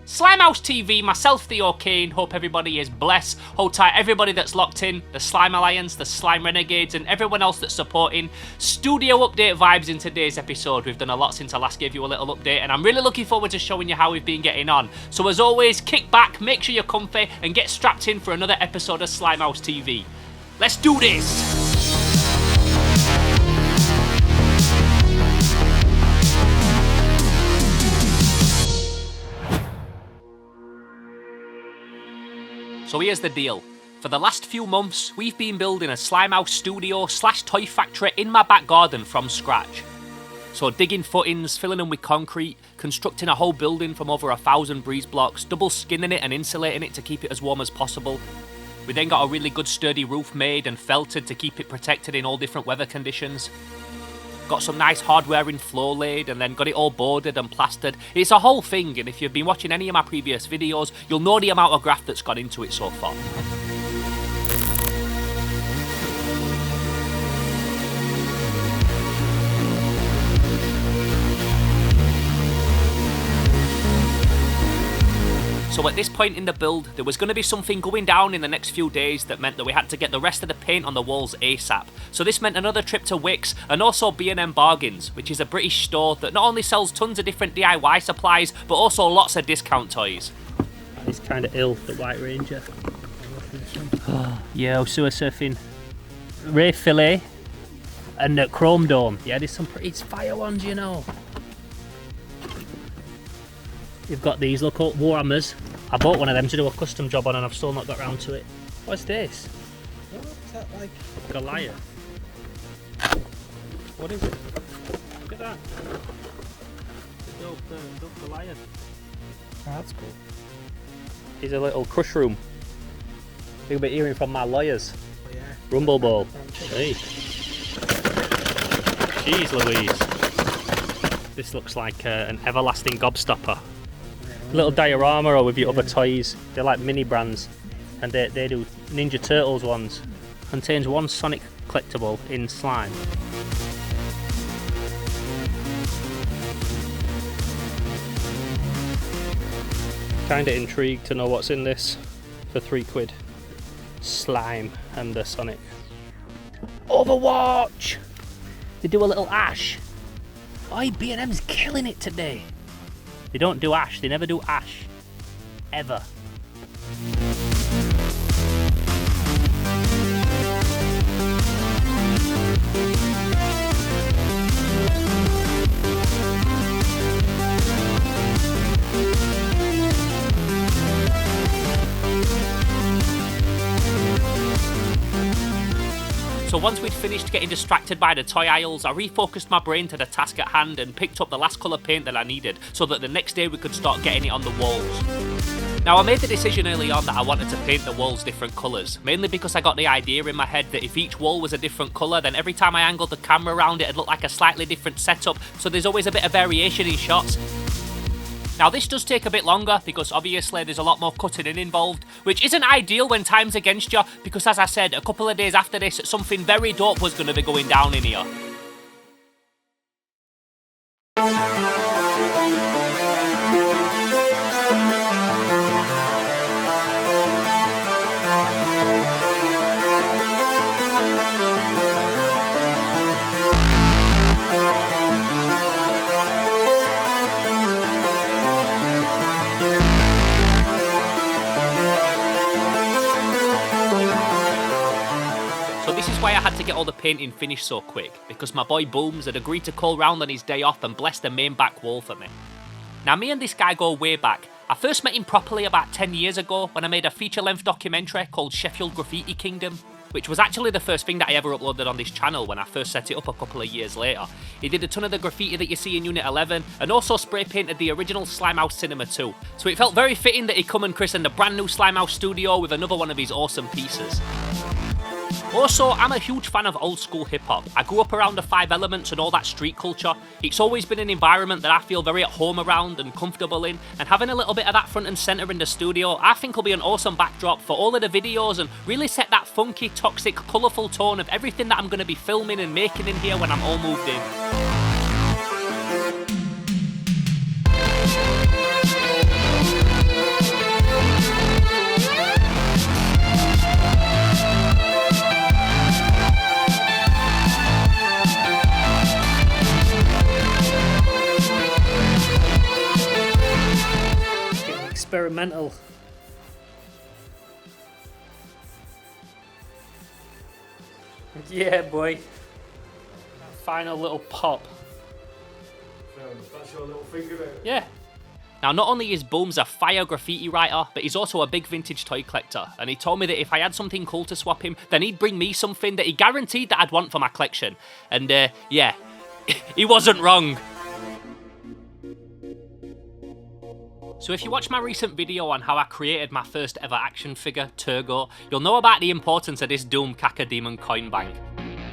Slime.House TV, myself Theo Kane, hope everybody is blessed. Hold tight everybody that's locked in, the Slime Alliance, the Slime Renegades and everyone else that's supporting. Studio update vibes in today's episode. We've done a lot since I last gave you a little update and I'm really looking forward to showing you how we've been getting on. So as always, kick back, make sure you're comfy and get strapped in for another episode of Slime.House TV. Let's do this! So here's the deal. For the last few months, we've been building a Slime.House studio / toy factory in my back garden from scratch. So digging footings, filling them with concrete, constructing a whole building from over 1,000 breeze blocks, double skinning it and insulating it to keep it as warm as possible. We then got a really good sturdy roof made and felted to keep it protected in all different weather conditions. Got some nice hardware in floor laid and then got it all boarded and plastered. It's a whole thing, and if you've been watching any of my previous videos, you'll know the amount of graft that's gone into it so far. So at this point in the build, there was going to be something going down in the next few days that meant that we had to get the rest of the paint on the walls ASAP. So this meant another trip to Wix and also B&M Bargains, which is a British store that not only sells tons of different DIY supplies, but also lots of discount toys. It's kind of ill, the White Ranger. Yeah, sewer surfing. Ray Fillet and Chrome Dome. Yeah, there's some pretty fire ones, you know. You've got these, look, Warhammers. I bought one of them to do a custom job on and I've still not got round to it. What's this? What's that like? Goliath. What is it? Look at that. The dope Goliath. Oh, that's cool. Here's a little crush room. You'll be hearing from my lawyers. Oh, yeah. Rumble Ball. Hey. Jeez Louise. This looks like an everlasting gobstopper. Little diorama or with your other toys. They're like mini brands and they do Ninja Turtles ones. Contains one Sonic collectible in slime. Kinda intrigued to know what's in this for £3. Slime and the Sonic. Overwatch! They do a little Ash. Oh, B&M's killing it today. They don't do Ash, they never do Ash. Ever. So once we'd finished getting distracted by the toy aisles, I refocused my brain to the task at hand and picked up the last colour paint that I needed so that the next day we could start getting it on the walls. Now I made the decision early on that I wanted to paint the walls different colours, mainly because I got the idea in my head that if each wall was a different colour, then every time I angled the camera around it'd look like a slightly different setup, so there's always a bit of variation in shots. Now this does take a bit longer because obviously there's a lot more cutting in involved, which isn't ideal when time's against you because as I said, a couple of days after this, something very dope was going to be going down in here. Why I had to get all the painting finished so quick, because my boy Booms had agreed to call round on his day off and bless the main back wall for me. Now me and this guy go way back. I first met him properly about 10 years ago when I made a feature-length documentary called Sheffield Graffiti Kingdom, which was actually the first thing that I ever uploaded on this channel when I first set it up a couple of years later. He did a ton of the graffiti that you see in Unit 11 and also spray painted the original Slime.House Cinema 2. So it felt very fitting that he'd come and christen the brand new Slime.House studio with another one of his awesome pieces. Also, I'm a huge fan of old school hip hop. I grew up around the 5 Elements and all that street culture. It's always been an environment that I feel very at home around and comfortable in, and having a little bit of that front and centre in the studio I think will be an awesome backdrop for all of the videos and really set that funky, toxic, colourful tone of everything that I'm going to be filming and making in here when I'm all moved in. experimental. Yeah, boy. Final little pop. That's your little finger bit. Yeah. Now, not only is Booms a fire graffiti writer, but he's also a big vintage toy collector, and he told me that if I had something cool to swap him, then he'd bring me something that he guaranteed that I'd want for my collection. And, yeah, he wasn't wrong. So if you watch my recent video on how I created my first ever action figure, Turgore, you'll know about the importance of this Doom Cacodemon coin bank.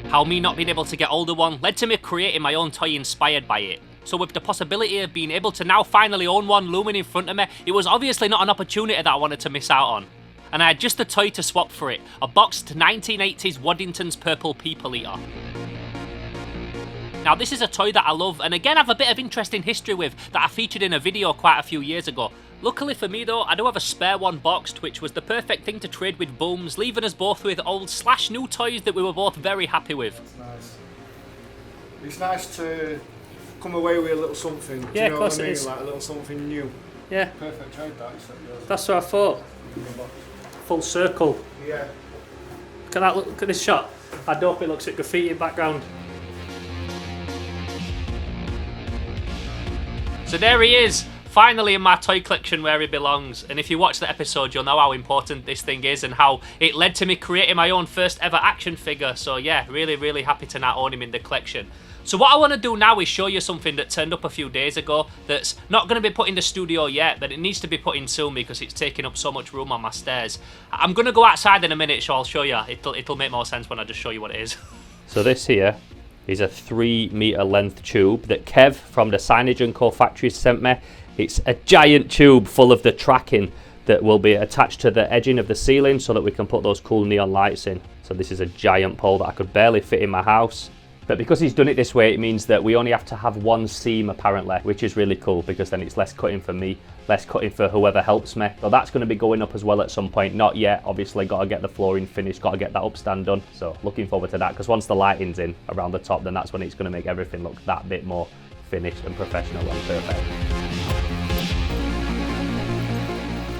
How me not being able to get older one led to me creating my own toy inspired by it. So with the possibility of being able to now finally own one looming in front of me, it was obviously not an opportunity that I wanted to miss out on. And I had just a toy to swap for it, a boxed 1980s Waddington's Purple People Eater. Now this is a toy that I love and again have a bit of interesting history with that I featured in a video quite a few years ago. Luckily for me though, I do have a spare one boxed, which was the perfect thing to trade with Booms, leaving us both with old/new toys that we were both very happy with. That's nice. It's nice to come away with a little something. Yeah, do you know of course what I mean? it is. Like a little something new. Yeah. Perfect trade that. That's what I thought. Full circle. Yeah. Look at that, look at this shot. I hope it looks at graffiti background. So there he is, finally in my toy collection where he belongs. And if you watch the episode, you'll know how important this thing is and how it led to me creating my own first ever action figure. So yeah, really happy to now own him in the collection. So what I want to do now is show you something that turned up a few days ago that's not going to be put in the studio yet, but it needs to be put in soon because it's taking up so much room on my stairs. I'm going to go outside in a minute, so I'll show you. It'll make more sense when I just show you what it is. So this here is a 3 meter length tube that Kev from the Signage & Co factory sent me. It's a giant tube full of the tracking that will be attached to the edging of the ceiling so that we can put those cool neon lights in. So this is a giant pole that I could barely fit in my house. But because he's done it this way, it means that we only have to have one seam apparently, which is really cool because then it's less cutting for me, less cutting for whoever helps me. So that's going to be going up as well at some point. Not yet, obviously, got to get the flooring finished, got to get that upstand done. So looking forward to that because once the lighting's in around the top, then that's when it's going to make everything look that bit more finished and professional and perfect.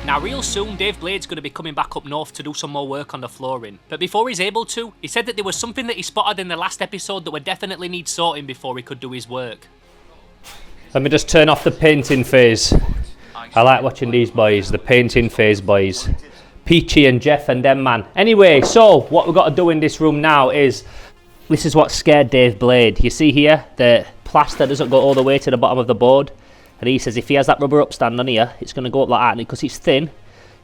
Now real soon, Dave Blade's going to be coming back up north to do some more work on the flooring. But before he's able to, he said that there was something that he spotted in the last episode that would definitely need sorting before he could do his work. Let me just turn off the painting phase. I like watching these boys, the painting phase boys. Peachy and Jeff and them man. Anyway, so what we've got to do in this room now is, this is what scared Dave Blade. You see here, the plaster doesn't go all the way to the bottom of the board. And he says if he has that rubber upstand on here, it's going to go up like that. And because it's thin,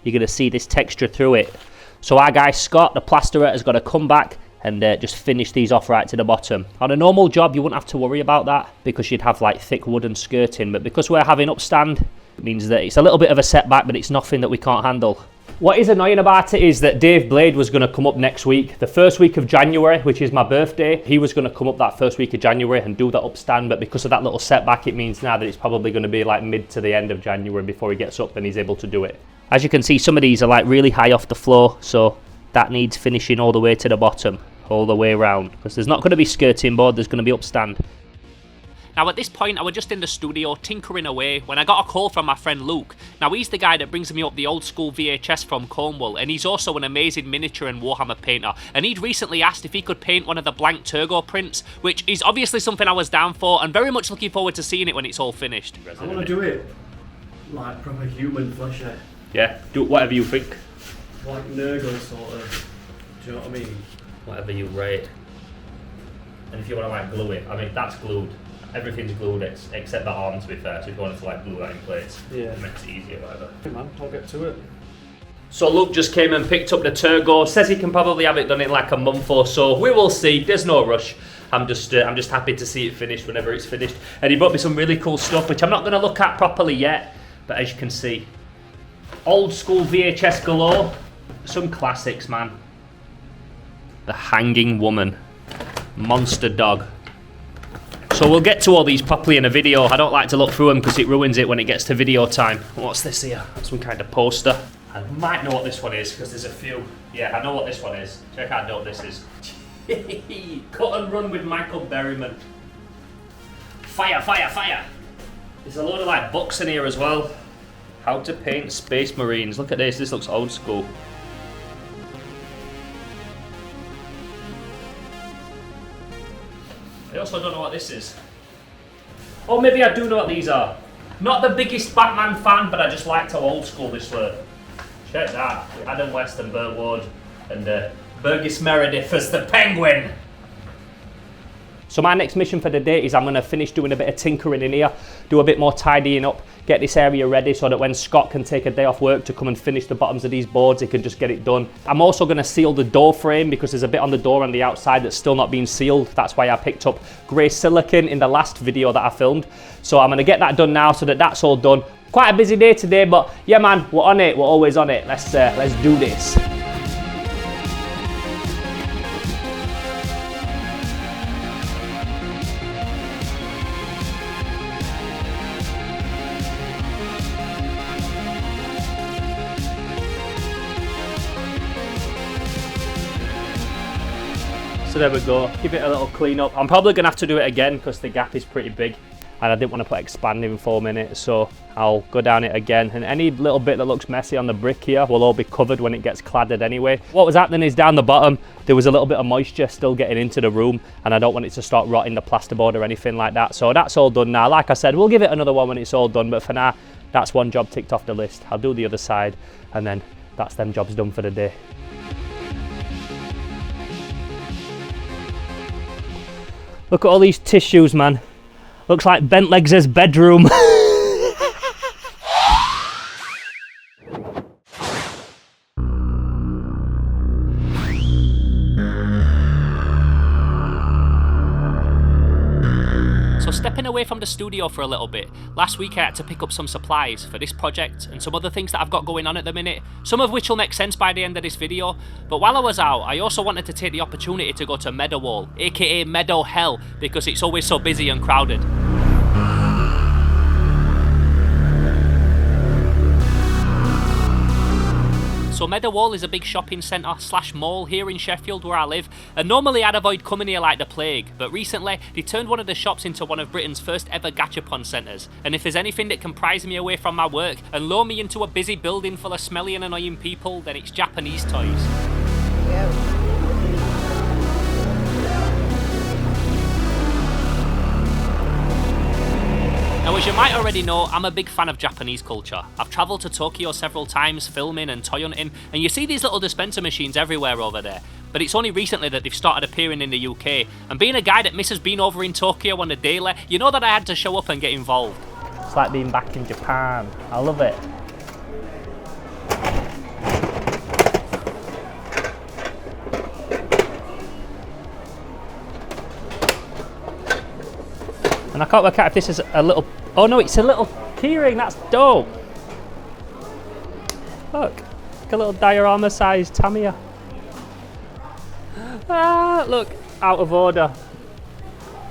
you're going to see this texture through it. So our guy Scott, the plasterer, has got to come back and just finish these off right to the bottom. On a normal job, you wouldn't have to worry about that because you'd have like thick wooden skirting. But because we're having upstand, it means that it's a little bit of a setback, but it's nothing that we can't handle. What is annoying about it is that Dave Blade was going to come up next week, the first week of January, which is my birthday. He was going to come up that first week of January and do that upstand, but because of that little setback, it means now that it's probably going to be like mid to the end of January before he gets up and he's able to do it. As you can see, some of these are like really high off the floor, so that needs finishing all the way to the bottom, all the way around, because there's not going to be skirting board, there's going to be upstand. Now at this point I was just in the studio tinkering away when I got a call from my friend Luke. Now he's the guy that brings me up the old school VHS from Cornwall, and he's also an amazing miniature and Warhammer painter, and he'd recently asked if he could paint one of the blank Turgore prints, which is obviously something I was down for and very much looking forward to seeing it when it's all finished. I want to do it like proper human flesh, Yeah, do whatever you think. like Nurgle sort of, do you know what I mean? Whatever you rate. And if you want to like glue it, I mean that's glued. Everything's glued except the arm, to be fair, so if you wanted to like glue that in place, it makes it easier, whatever. Hey man, I'll get to it. So Luke just came and picked up the Turgore, says he can probably have it done in like a month or so. We will see, there's no rush. I'm just happy to see it finished whenever it's finished. And he brought me some really cool stuff, which I'm not going to look at properly yet, but as you can see, old school VHS galore, some classics, man. The Hanging Woman, Monster Dog. So we'll get to all these properly in a video. I don't like to look through them because it ruins it when it gets to video time. What's this here? Some kind of poster. I might know what this one is because there's a few. Yeah, I know what this one is. Check how dope this is. Cut and Run with Michael Berryman. Fire, fire, fire. There's a load of like books in here as well. How to paint Space Marines. Look at this, this looks old school. I also don't know what this is. Or maybe I do know what these are. Not the biggest Batman fan, but I just liked how old school this were. Check that. Adam West and Burt Ward and Burgess Meredith as the Penguin. So my next mission for the day is I'm going to finish doing a bit of tinkering in here, do a bit more tidying up, get this area ready so that when Scott can take a day off work to come and finish the bottoms of these boards, he can just get it done. I'm also going to seal the door frame because there's a bit on the door on the outside that's still not been sealed. That's why I picked up grey silicone in the last video that I filmed. So I'm going to get that done now so that that's all done. Quite a busy day today, but yeah man, we're on it, we're always on it. Let's do this. So there we go, give it a little clean up. I'm probably going to have to do it again because the gap is pretty big and I didn't want to put expanding foam in it, so I'll go down it again, and any little bit that looks messy on the brick here will all be covered when it gets cladded anyway. What was happening is down the bottom there was a little bit of moisture still getting into the room and I don't want it to start rotting the plasterboard or anything like that. So that's all done now. Like I said, we'll give it another one when it's all done, but for now that's one job ticked off the list. I'll do the other side and then that's them jobs done for the day. Look at all these tissues, man. Looks like Bent Legs' bedroom. So stepping away from the studio for a little bit, last week I had to pick up some supplies for this project and some other things that I've got going on at the minute, some of which will make sense by the end of this video. But while I was out, I also wanted to take the opportunity to go to Meadowall, aka Meadow Hell, because it's always so busy and crowded. So Meadowall is a big shopping centre / mall here in Sheffield where I live, and normally I'd avoid coming here like the plague, but recently they turned one of the shops into one of Britain's first ever gachapon centres, and if there's anything that can prise me away from my work and lure me into a busy building full of smelly and annoying people, then it's Japanese toys. Yeah. Now, as you might already know, I'm a big fan of Japanese culture. I've travelled to Tokyo several times filming and toy hunting, and you see these little dispenser machines everywhere over there. But it's only recently that they've started appearing in the UK, and being a guy that misses being over in Tokyo on a daily, you know that I had to show up and get involved. It's like being back in Japan. I love it. And I can't work out if this is a little... Oh no, it's a little keyring, that's dope. Look, like a little diorama sized Tamiya. Ah, look, out of order.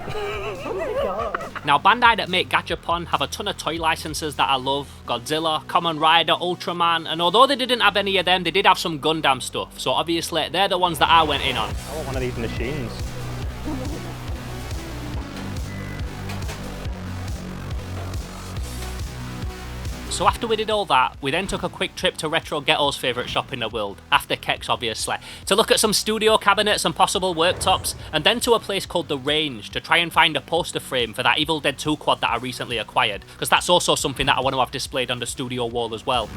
Oh my God. Now Bandai that make Gashapon have a ton of toy licenses that I love. Godzilla, Kamen Rider, Ultraman, and although they didn't have any of them, they did have some Gundam stuff. So obviously they're the ones that I went in on. I want one of these machines. So after we did all that, we then took a quick trip to Retro Ghetto's favourite shop in the world, after Kex obviously, to look at some studio cabinets and possible worktops, and then to a place called The Range to try and find a poster frame for that Evil Dead 2 quad that I recently acquired, because that's also something that I want to have displayed on the studio wall as well.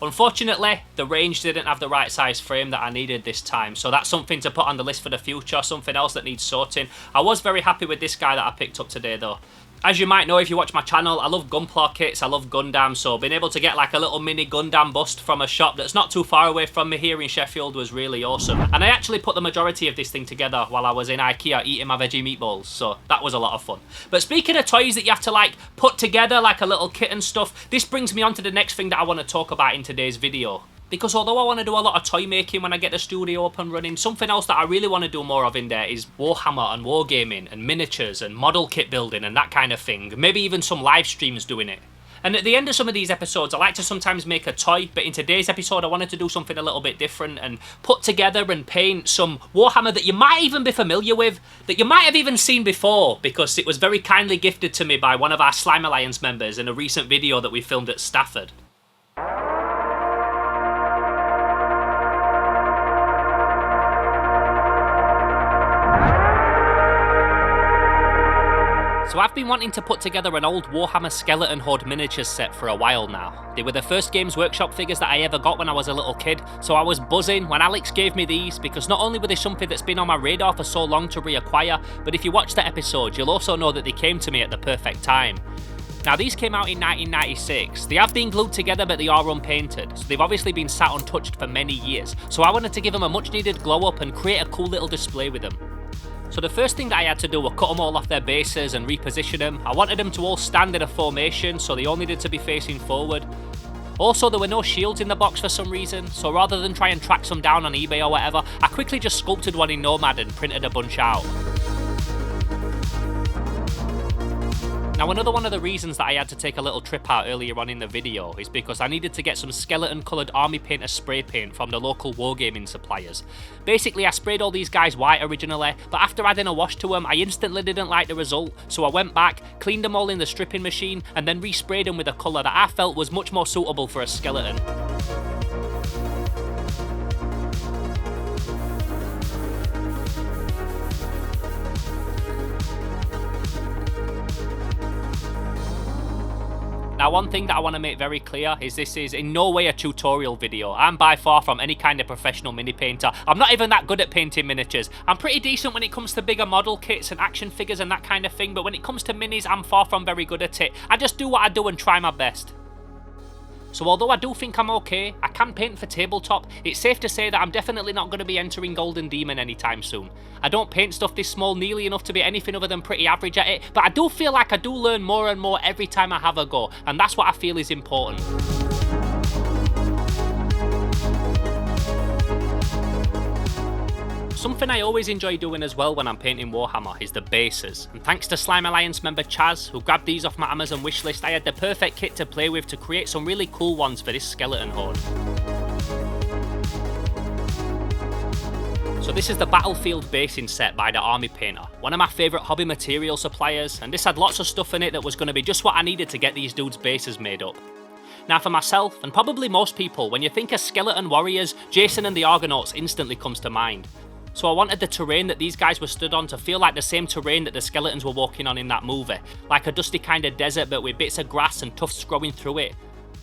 Unfortunately, The Range didn't have the right size frame that I needed this time, so that's something to put on the list for the future, something else that needs sorting. I was very happy with this guy that I picked up today though. As you might know if you watch my channel, I love Gunpla kits, I love Gundam, so being able to get like a little mini Gundam bust from a shop that's not too far away from me here in Sheffield was really awesome. And I actually put the majority of this thing together while I was in IKEA eating my veggie meatballs, so that was a lot of fun. But speaking of toys that you have to like put together like a little kit and stuff, this brings me on to the next thing that I want to talk about in today's video. Because although I want to do a lot of toy making when I get the studio up and running, something else that I really want to do more of in there is Warhammer and wargaming and miniatures and model kit building and that kind of thing. Maybe even some live streams doing it. And at the end of some of these episodes, I like to sometimes make a toy, but in today's episode I wanted to do something a little bit different and put together and paint some Warhammer that you might even be familiar with, that you might have even seen before, because it was very kindly gifted to me by one of our Slime Alliance members in a recent video that we filmed at Stafford. So I've been wanting to put together an old Warhammer Skeleton Horde miniatures set for a while now. They were the first Games Workshop figures that I ever got when I was a little kid, so I was buzzing when Alex gave me these, because not only were they something that's been on my radar for so long to reacquire, but if you watch the episode you'll also know that they came to me at the perfect time. Now these came out in 1996, they have been glued together but they are unpainted, so they've obviously been sat untouched for many years, so I wanted to give them a much needed glow up and create a cool little display with them. So the first thing that I had to do was cut them all off their bases and reposition them. I wanted them to all stand in a formation, so they all needed to be facing forward. Also, there were no shields in the box for some reason, so rather than try and track some down on eBay or whatever, I quickly just sculpted one in Nomad and printed a bunch out. Now another one of the reasons that I had to take a little trip out earlier on in the video is because I needed to get some skeleton coloured army painter spray paint from the local wargaming suppliers. Basically I sprayed all these guys white originally, but after adding a wash to them I instantly didn't like the result, so I went back, cleaned them all in the stripping machine and then resprayed them with a colour that I felt was much more suitable for a skeleton. Now one thing that I want to make very clear is this is in no way a tutorial video. I'm by far from any kind of professional mini painter. I'm not even that good at painting miniatures. I'm pretty decent when it comes to bigger model kits and action figures and that kind of thing, but when it comes to minis I'm far from very good at it. I just do what I do and try my best. So although I do think I'm okay, I can paint for tabletop, it's safe to say that I'm definitely not going to be entering Golden Demon anytime soon. I don't paint stuff this small nearly enough to be anything other than pretty average at it, but I do feel like I do learn more and more every time I have a go, and that's what I feel is important. Something I always enjoy doing as well when I'm painting Warhammer is the bases, and thanks to Slime Alliance member Chaz, who grabbed these off my Amazon wishlist, I had the perfect kit to play with to create some really cool ones for this skeleton horde. So this is the Battlefield basing set by the Army Painter, one of my favourite hobby material suppliers, and this had lots of stuff in it that was going to be just what I needed to get these dudes' bases made up. Now for myself, and probably most people, when you think of skeleton warriors, Jason and the Argonauts instantly comes to mind. So I wanted the terrain that these guys were stood on to feel like the same terrain that the skeletons were walking on in that movie, like a dusty kind of desert but with bits of grass and tufts growing through it.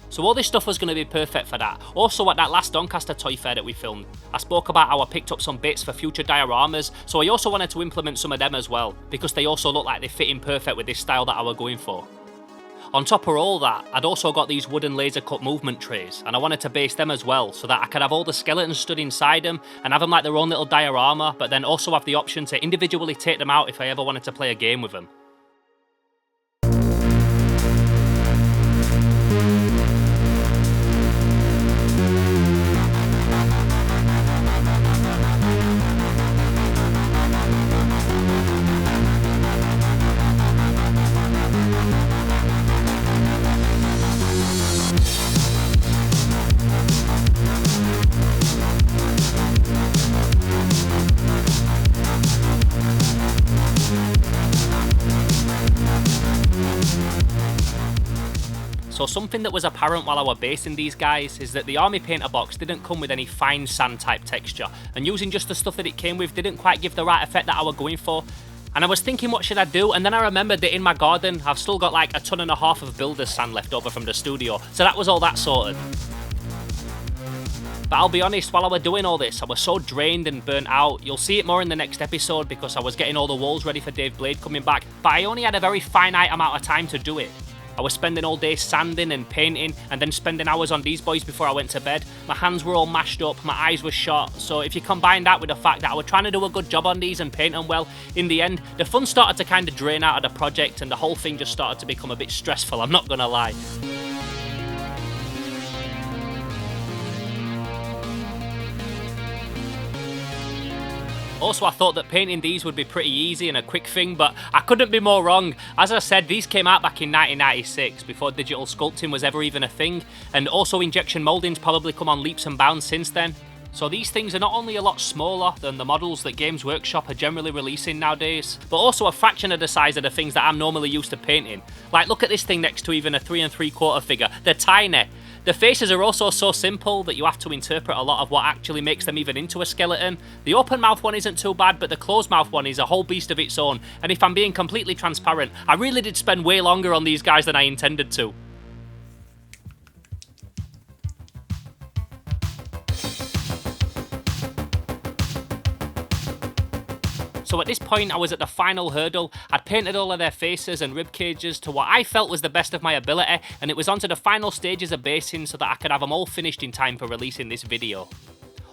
So all this stuff was going to be perfect for that. Also at that last Doncaster toy fair that we filmed, I spoke about how I picked up some bits for future dioramas, so I also wanted to implement some of them as well, because they also look like they fit in perfect with this style that I was going for. On top of all that, I'd also got these wooden laser cut movement trays, and I wanted to base them as well, so that I could have all the skeletons stood inside them, and have them like their own little diorama, but then also have the option to individually take them out if I ever wanted to play a game with them. So something that was apparent while I was basing these guys is that the Army Painter box didn't come with any fine sand type texture, and using just the stuff that it came with didn't quite give the right effect that I was going for. And I was thinking, what should I do? And then I remembered that in my garden I've still got like 1.5 tons of builder's sand left over from the studio, so that was all that sorted. But I'll be honest, while I was doing all this, I was so drained and burnt out. You'll see it more in the next episode because I was getting all the walls ready for Dave Blade coming back, but I only had a very finite amount of time to do it. I was spending all day sanding and painting, and then spending hours on these boys before I went to bed. My hands were all mashed up, my eyes were shot, so if you combine that with the fact that I was trying to do a good job on these and paint them well, in the end, the fun started to kind of drain out of the project and the whole thing just started to become a bit stressful, I'm not gonna lie. Also, I thought that painting these would be pretty easy and a quick thing, but I couldn't be more wrong. As I said, these came out back in 1996, before digital sculpting was ever even a thing, and also injection moulding's probably come on leaps and bounds since then. So these things are not only a lot smaller than the models that Games Workshop are generally releasing nowadays, but also a fraction of the size of the things that I'm normally used to painting. Like, look at this thing next to even a 3 3/4 figure. They're tiny. The faces are also so simple that you have to interpret a lot of what actually makes them even into a skeleton. The open mouth one isn't too bad, but the closed mouth one is a whole beast of its own. And if I'm being completely transparent, I really did spend way longer on these guys than I intended to. So at this point I was at the final hurdle. I'd painted all of their faces and rib cages to what I felt was the best of my ability, and it was onto the final stages of basing so that I could have them all finished in time for releasing this video.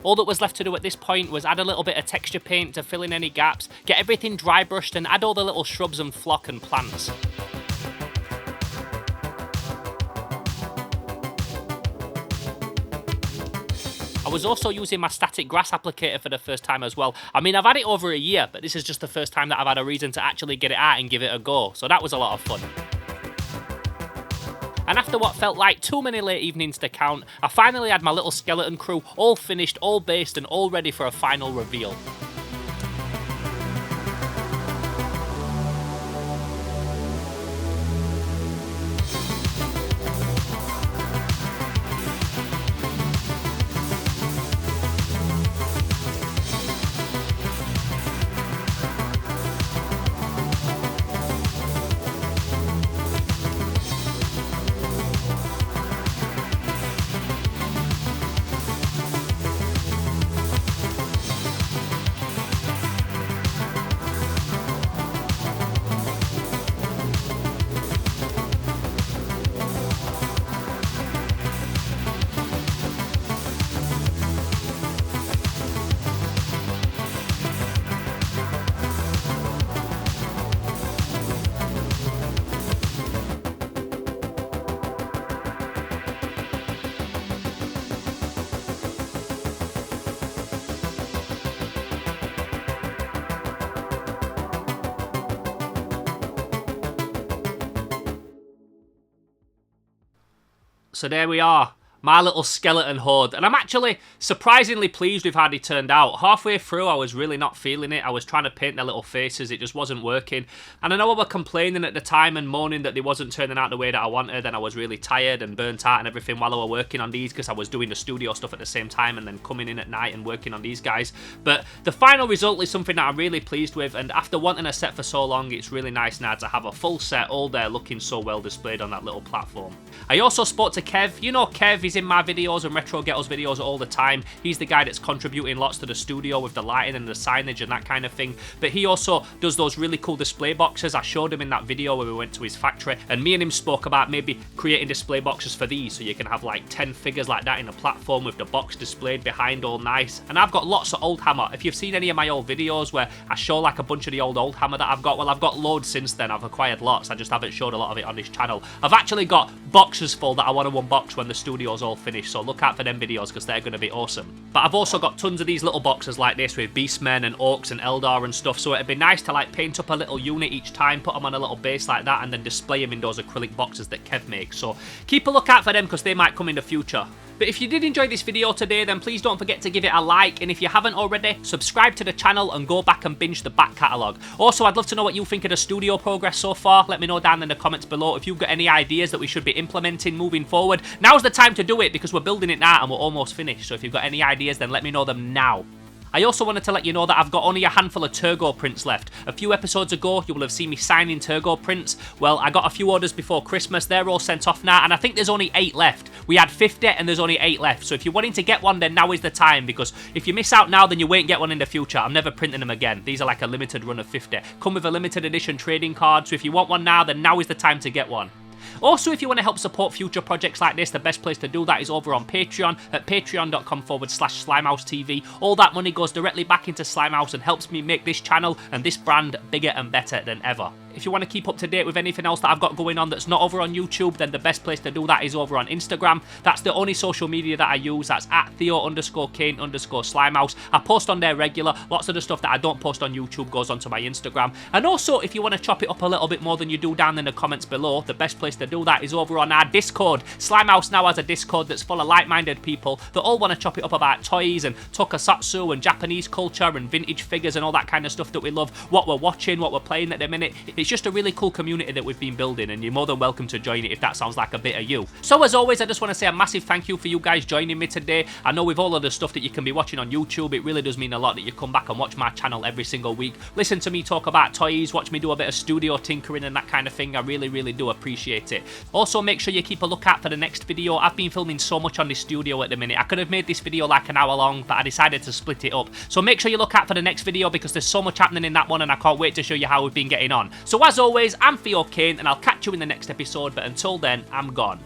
All that was left to do at this point was add a little bit of texture paint to fill in any gaps, get everything dry brushed and add all the little shrubs and flock and plants. I was also using my static grass applicator for the first time as well. I mean, I've had it over a year, but this is just the first time that I've had a reason to actually get it out and give it a go, so that was a lot of fun. And after what felt like too many late evenings to count, I finally had my little skeleton crew all finished, all based, and all ready for a final reveal. So there we are, my little skeleton horde, and I'm actually surprisingly pleased with how they turned out. Halfway through I was really not feeling it. I was trying to paint their little faces, it just wasn't working, and I know I was complaining at the time and moaning that they wasn't turning out the way that I wanted, and I was really tired and burnt out and everything while I was working on these because I was doing the studio stuff at the same time and then coming in at night and working on these guys. But the final result is something that I'm really pleased with, and after wanting a set for so long, it's really nice now to have a full set all there looking so well displayed on that little platform. I also spoke to Kev. You know Kev, he's in my videos and Retro Ghetto's videos all the time. He's the guy that's contributing lots to the studio with the lighting and the signage and that kind of thing. But he also does those really cool display boxes. I showed him in that video where we went to his factory, and me and him spoke about maybe creating display boxes for these, so you can have like 10 figures like that in a platform with the box displayed behind all nice. And I've got lots of Oldhammer. If you've seen any of my old videos where I show like a bunch of the old Oldhammer that I've got, well, I've got loads since then. I've acquired lots. I just haven't showed a lot of it on this channel. I've actually got boxes full that I want to unbox when the studio's all finished, so look out for them videos because they're going to be awesome. But I've also got tons of these little boxes like this with Beastmen and Orcs and Eldar and stuff, so it'd be nice to like paint up a little unit each time, put them on a little base like that, and then display them in those acrylic boxes that Kev makes. So keep a look out for them because they might come in the future. But if you did enjoy this video today, then please don't forget to give it a like, and if you haven't already, subscribe to the channel and go back and binge the back catalogue. Also, I'd love to know what you think of the studio progress so far. Let me know down in the comments below if you've got any ideas that we should be implementing moving forward. Now's the time to do it because we're building it now and we're almost finished, so if you've got any ideas, then let me know them now. I also wanted to let you know that I've got only a handful of Turgore Prints left. A few episodes ago, you will have seen me signing Turgore Prints. Well, I got a few orders before Christmas. They're all sent off now, and I think there's only 8 left. We had 50, and there's only 8 left. So if you're wanting to get one, then now is the time, because if you miss out now, then you won't get one in the future. I'm never printing them again. These are like a limited run of 50. Come with a limited edition trading card, so if you want one now, then now is the time to get one. Also, if you want to help support future projects like this, the best place to do that is over on Patreon at patreon.com/Slime.House TV. All that money goes directly back into Slime.House and helps me make this channel and this brand bigger and better than ever. If you want to keep up to date with anything else that I've got going on that's not over on YouTube, then the best place to do that is over on Instagram. That's the only social media that I use. That's at Theo_Kane_Slime.House. I post on there regular. Lots of the stuff that I don't post on YouTube goes onto my Instagram. And also, if you want to chop it up a little bit more than you do down in the comments below, the best place to do that is over on our Discord. Slime.House now has a Discord that's full of like-minded people that all want to chop it up about toys and tokusatsu and Japanese culture and vintage figures and all that kind of stuff that we love, what we're watching, what we're playing at the minute. It's just a really cool community that we've been building, and you're more than welcome to join it if that sounds like a bit of you. So as always, I just want to say a massive thank you for you guys joining me today. I know with all of the stuff that you can be watching on YouTube, it really does mean a lot that you come back and watch my channel every single week. Listen to me talk about toys, watch me do a bit of studio tinkering and that kind of thing. I really, really do appreciate it. Also, make sure you keep a lookout for the next video. I've been filming so much on this studio at the minute. I could have made this video like an hour long, but I decided to split it up. So make sure you look out for the next video because there's so much happening in that one and I can't wait to show you how we've been getting on. So as always, I'm Theo Kane and I'll catch you in the next episode, but until then, I'm gone.